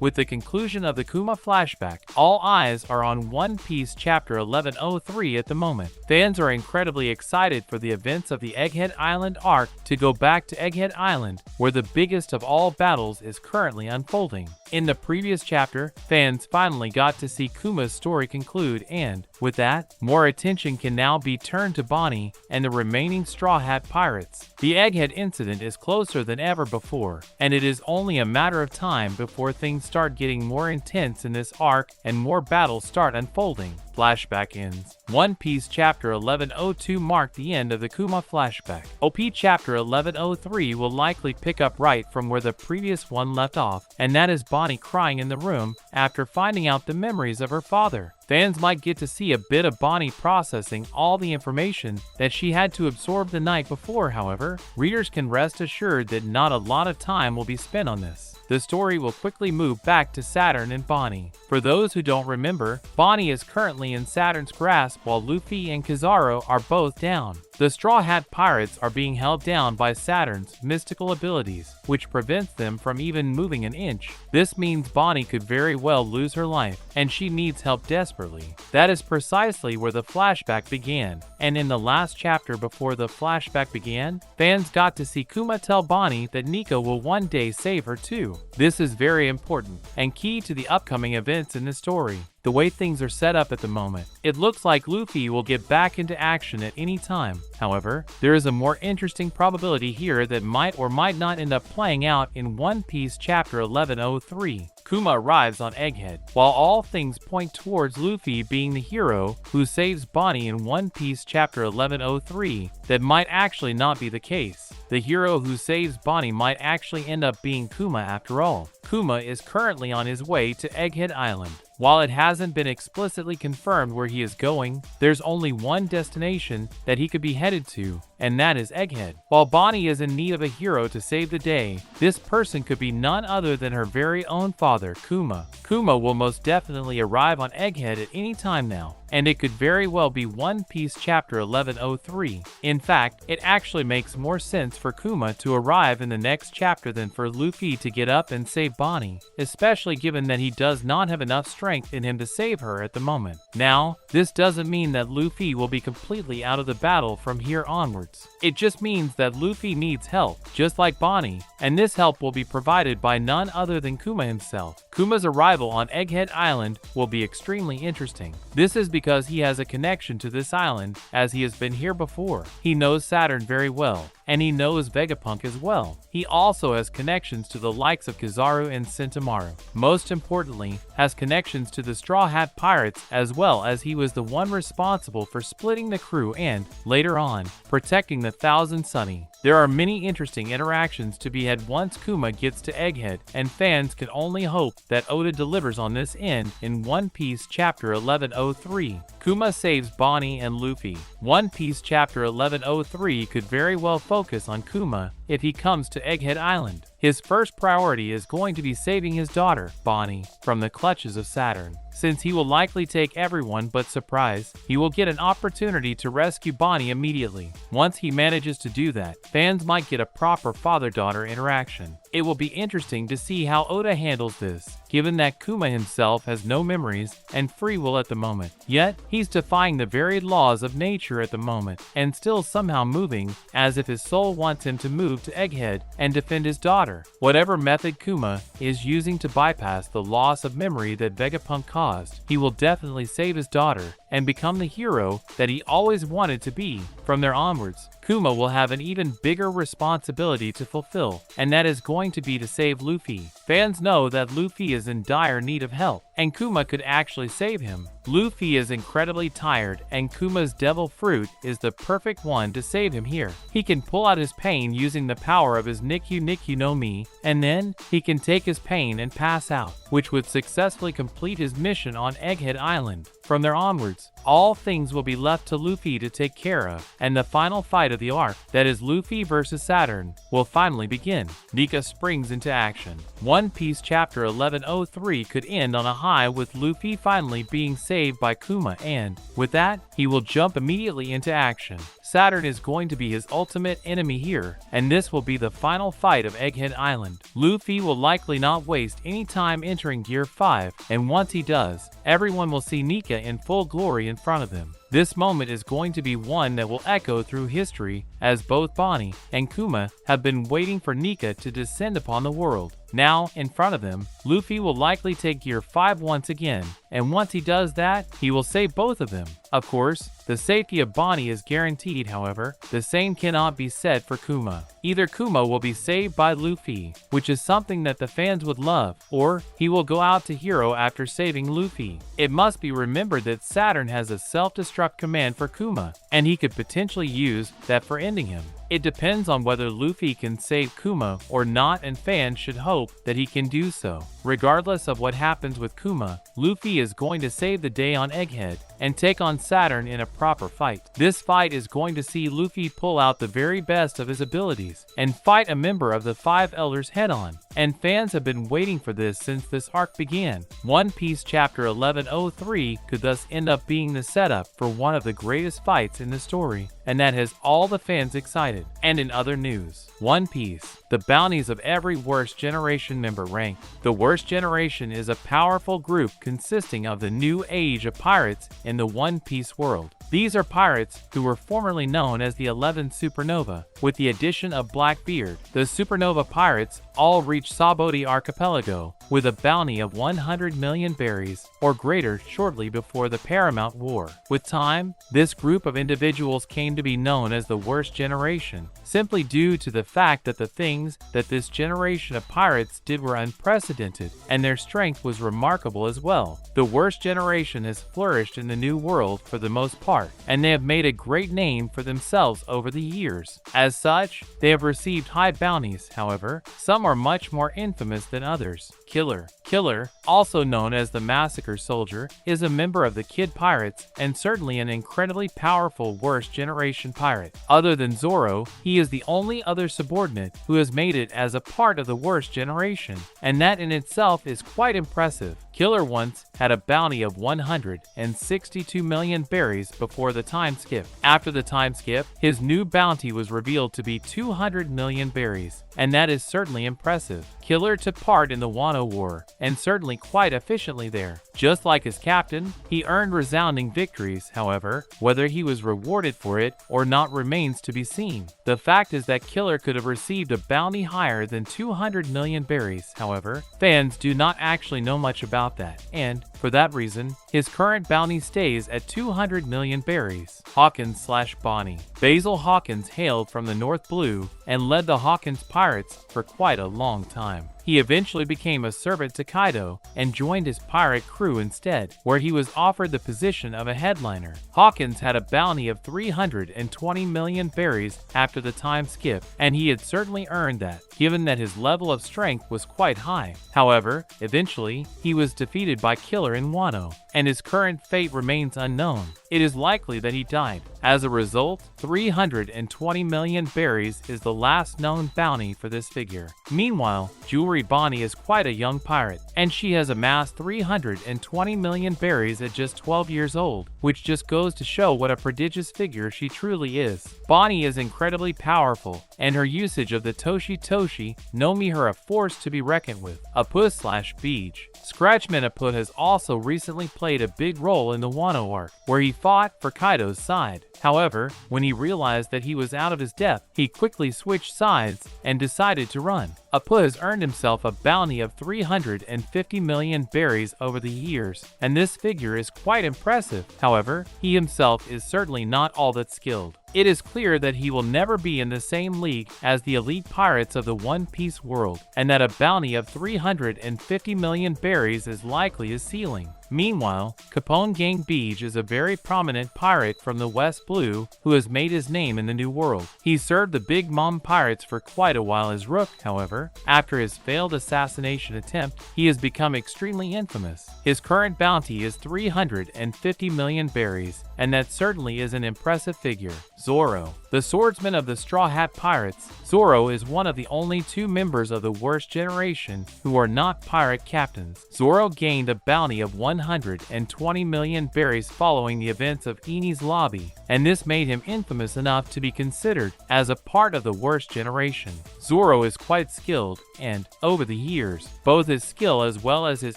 With the conclusion of the Kuma flashback, all eyes are on One Piece Chapter 1103 at the moment. Fans are incredibly excited for the events of the Egghead Island arc to go back to Egghead Island, where the biggest of all battles is currently unfolding. In the previous chapter, fans finally got to see Kuma's story conclude, and, with that, more attention can now be turned to Bonnie and the remaining Straw Hat Pirates. The Egghead incident is closer than ever before, and it is only a matter of time before things start getting more intense in this arc and more battles start unfolding. Flashback Ends. One Piece Chapter 1102 marked the end of the Kuma flashback. OP Chapter 1103 will likely pick up right from where the previous one left off, and that is Bonnie crying in the room after finding out the memories of her father. Fans might get to see a bit of Bonnie processing all the information that she had to absorb the night before. However, readers can rest assured that not a lot of time will be spent on this. The story will quickly move back to Saturn and Bonnie. For those who don't remember, Bonnie is currently in Saturn's grasp while Luffy and Kizaru are both down. The Straw Hat Pirates are being held down by Saturn's mystical abilities, which prevents them from even moving an inch. This means Bonnie could very well lose her life, and she needs help desperately. That is precisely where the flashback began, and in the last chapter before the flashback began, fans got to see Kuma tell Bonnie that Nico will one day save her too. This is very important, and key to the upcoming events in the story. The way things are set up at the moment, it looks like Luffy will get back into action at any time. However, there is a more interesting probability here that might or might not end up playing out in One Piece Chapter 1103. Kuma arrives on Egghead. While all things point towards Luffy being the hero who saves Bonnie in One Piece Chapter 1103, that might actually not be the case. The hero who saves Bonnie might actually end up being Kuma after all. Kuma is currently on his way to Egghead Island. While it hasn't been explicitly confirmed where he is going, there's only one destination that he could be headed to, and that is Egghead. While Bonnie is in need of a hero to save the day, this person could be none other than her very own father, Kuma. Kuma will most definitely arrive on Egghead at any time now, and it could very well be One Piece Chapter 1103. In fact, it actually makes more sense for Kuma to arrive in the next chapter than for Luffy to get up and save Bonnie, especially given that he does not have enough strength in him to save her at the moment. Now, this doesn't mean that Luffy will be completely out of the battle from here onwards. It just means that Luffy needs help, just like Bonnie, and this help will be provided by none other than Kuma himself. Kuma's arrival on Egghead Island will be extremely interesting. This is because he has a connection to this island, as he has been here before. He knows Saturn very well, and he knows Vegapunk as well. He also has connections to the likes of Kizaru and Sentomaru. Most importantly, has connections to the Straw Hat Pirates, as well as he was the one responsible for splitting the crew and, later on, protecting the Thousand Sunny. There are many interesting interactions to be had once Kuma gets to Egghead, and fans can only hope that Oda delivers on this end in One Piece Chapter 1103. Kuma saves Bonnie and Luffy. One Piece Chapter 1103 could very well focus on Kuma if he comes to Egghead Island. His first priority is going to be saving his daughter, Bonnie, from the clutches of Saturn. Since he will likely take everyone but surprise, he will get an opportunity to rescue Bonnie immediately. Once he manages to do that, fans might get a proper father-daughter interaction. It will be interesting to see how Oda handles this, given that Kuma himself has no memories and free will at the moment. Yet, he's defying the very laws of nature at the moment, and still somehow moving, as if his soul wants him to move to Egghead and defend his daughter. Whatever method Kuma is using to bypass the loss of memory that Vegapunk caused, he will definitely save his daughter and become the hero that he always wanted to be. From there onwards, Kuma will have an even bigger responsibility to fulfill, and that is going to be to save Luffy. Fans know that Luffy is in dire need of help, and Kuma could actually save him. Luffy is incredibly tired, and Kuma's Devil Fruit is the perfect one to save him here. He can pull out his pain using the power of his Nikyu no Mi, and then he can take his pain and pass out, which would successfully complete his mission on Egghead Island. From there onwards, all things will be left to Luffy to take care of, and the final fight of the arc, that is Luffy versus Saturn, will finally begin. Nika springs into action. One Piece Chapter 1103 could end on a high with Luffy finally being saved by Kuma, and, with that, he will jump immediately into action. Saturn is going to be his ultimate enemy here, and this will be the final fight of Egghead Island. Luffy will likely not waste any time entering Gear 5, and once he does, everyone will see Nika in full glory in front of them. This moment is going to be one that will echo through history, as both Bonnie and Kuma have been waiting for Nika to descend upon the world. Now, in front of them, Luffy will likely take Gear 5 once again, and once he does that, he will save both of them. Of course, the safety of Bonnie is guaranteed, however, the same cannot be said for Kuma. Either Kuma will be saved by Luffy, which is something that the fans would love, or he will go out to hero after saving Luffy. It must be remembered that Saturn has a self-destruct command for Kuma, and he could potentially use that for ending him. It depends on whether Luffy can save Kuma or not, and fans should hope that he can do so. Regardless of what happens with Kuma, Luffy is going to save the day on Egghead and take on Saturn in a proper fight. This fight is going to see Luffy pull out the very best of his abilities and fight a member of the Five Elders head-on, and fans have been waiting for this since this arc began. One Piece Chapter 1103 could thus end up being the setup for one of the greatest fights in the story, and that has all the fans excited. And in other news, One Piece, the bounties of every Worst Generation member ranked. The Worst Generation is a powerful group consisting of the new age of pirates in the One Piece world. These are pirates who were formerly known as the 11th Supernova. With the addition of Blackbeard, the Supernova pirates all reached Saboti Archipelago with a bounty of 100 million berries or greater shortly before the Paramount War. With time, this group of individuals came to be known as the Worst Generation, simply due to the fact that the things that this generation of pirates did were unprecedented, and their strength was remarkable as well. The Worst Generation has flourished in the New World for the most part, and they have made a great name for themselves over the years. As such, they have received high bounties. However, some are much more infamous than others. Killer, also known as the Massacre Soldier, is a member of the Kid Pirates and certainly an incredibly powerful Worst Generation pirate. Other than Zoro, he is the only other subordinate who has made it as a part of the Worst Generation, and that in itself is quite impressive. Killer once had a bounty of 162 million berries before the time skip. After the time skip, his new bounty was revealed to be 200 million berries, and that is certainly impressive. Killer took part in the Wano War, and certainly quite efficiently there. Just like his captain, he earned resounding victories. However, whether he was rewarded for it or not remains to be seen. The fact is that Killer could have received a bounty higher than 200 million berries. However, fans do not actually know much about that, and for that reason, his current bounty stays at 200 million berries. Hawkins/Bonnie. Basil Hawkins hailed from the North Blue and led the Hawkins Pirates for quite a long time. He eventually became a servant to Kaido and joined his pirate crew instead, where he was offered the position of a headliner. Hawkins had a bounty of 320 million berries after the time skip, and he had certainly earned that, given that his level of strength was quite high. However, eventually, he was defeated by Killer in Wano, and his current fate remains unknown. It is likely that he died. As a result, 320 million berries is the last known bounty for this figure. Meanwhile, Jewelry Bonnie is quite a young pirate, and she has amassed 320 million berries at just 12 years old, which just goes to show what a prodigious figure she truly is. Bonnie is incredibly powerful, and her usage of the Toshi no me her a force to be reckoned with. Aput/Beach. Scratchman Aput has also recently played a big role in the Wano arc, where he fought for Kaido's side. However, when he realized that he was out of his depth, he quickly switched sides and decided to run. Aput has earned himself a bounty of 350 million berries over the years, and this figure is quite impressive. However, he himself is certainly not all that skilled. It is clear that he will never be in the same league as the elite pirates of the One Piece world, and that a bounty of 350 million berries is likely his ceiling. Meanwhile, Capone Gang Beach is a very prominent pirate from the West Blue who has made his name in the New World. He served the Big Mom Pirates for quite a while as Rook. However, after his failed assassination attempt, he has become extremely infamous. His current bounty is 350 million berries, and that certainly is an impressive figure. Zoro. the swordsman of the Straw Hat Pirates. Zoro is one of the only 2 members of the worst generation who are not pirate captains. Zoro gained a bounty of 120 million berries following the events of Enies Lobby, and this made him infamous enough to be considered as a part of the worst generation. Zoro is quite skilled, and, over the years, both his skill as well as his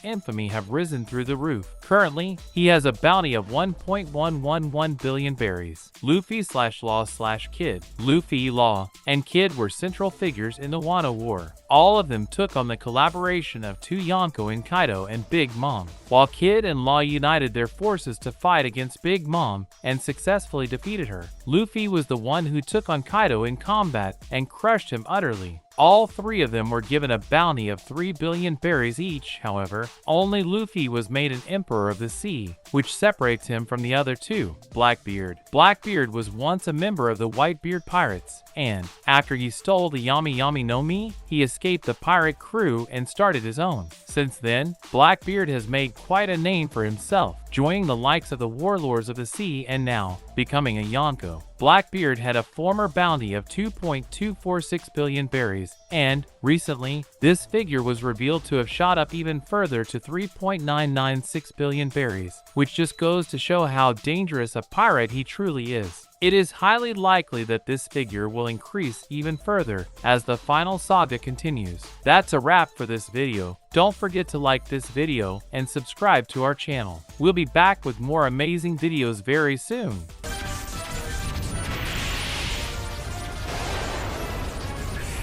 infamy have risen through the roof. Currently, he has a bounty of 1.111 billion berries. Luffy/Law/Kid. Luffy, Law, and Kid were central figures in the Wano War. All of them took on the collaboration of 2 Yonko and Kaido and Big Mom, while Kid and Law united their forces to fight against Big Mom and successfully defeated her. Luffy was the one who took on Kaido in combat and crushed him utterly. All 3 of them were given a bounty of 3 billion berries each. However, only Luffy was made an Emperor of the Sea, which separates him from the other 2. Blackbeard. Blackbeard was once a member of the Whitebeard Pirates, and, after he stole the Yami Yami no Mi, he escaped the pirate crew and started his own. Since then, Blackbeard has made quite a name for himself, joining the likes of the Warlords of the Sea and now becoming a Yonko. Blackbeard had a former bounty of 2.246 billion berries, and, recently, this figure was revealed to have shot up even further to 3.996 billion berries, which just goes to show how dangerous a pirate he truly is. It is highly likely that this figure will increase even further as the final saga continues. That's a wrap for this video. Don't forget to like this video and subscribe to our channel. We'll be back with more amazing videos very soon.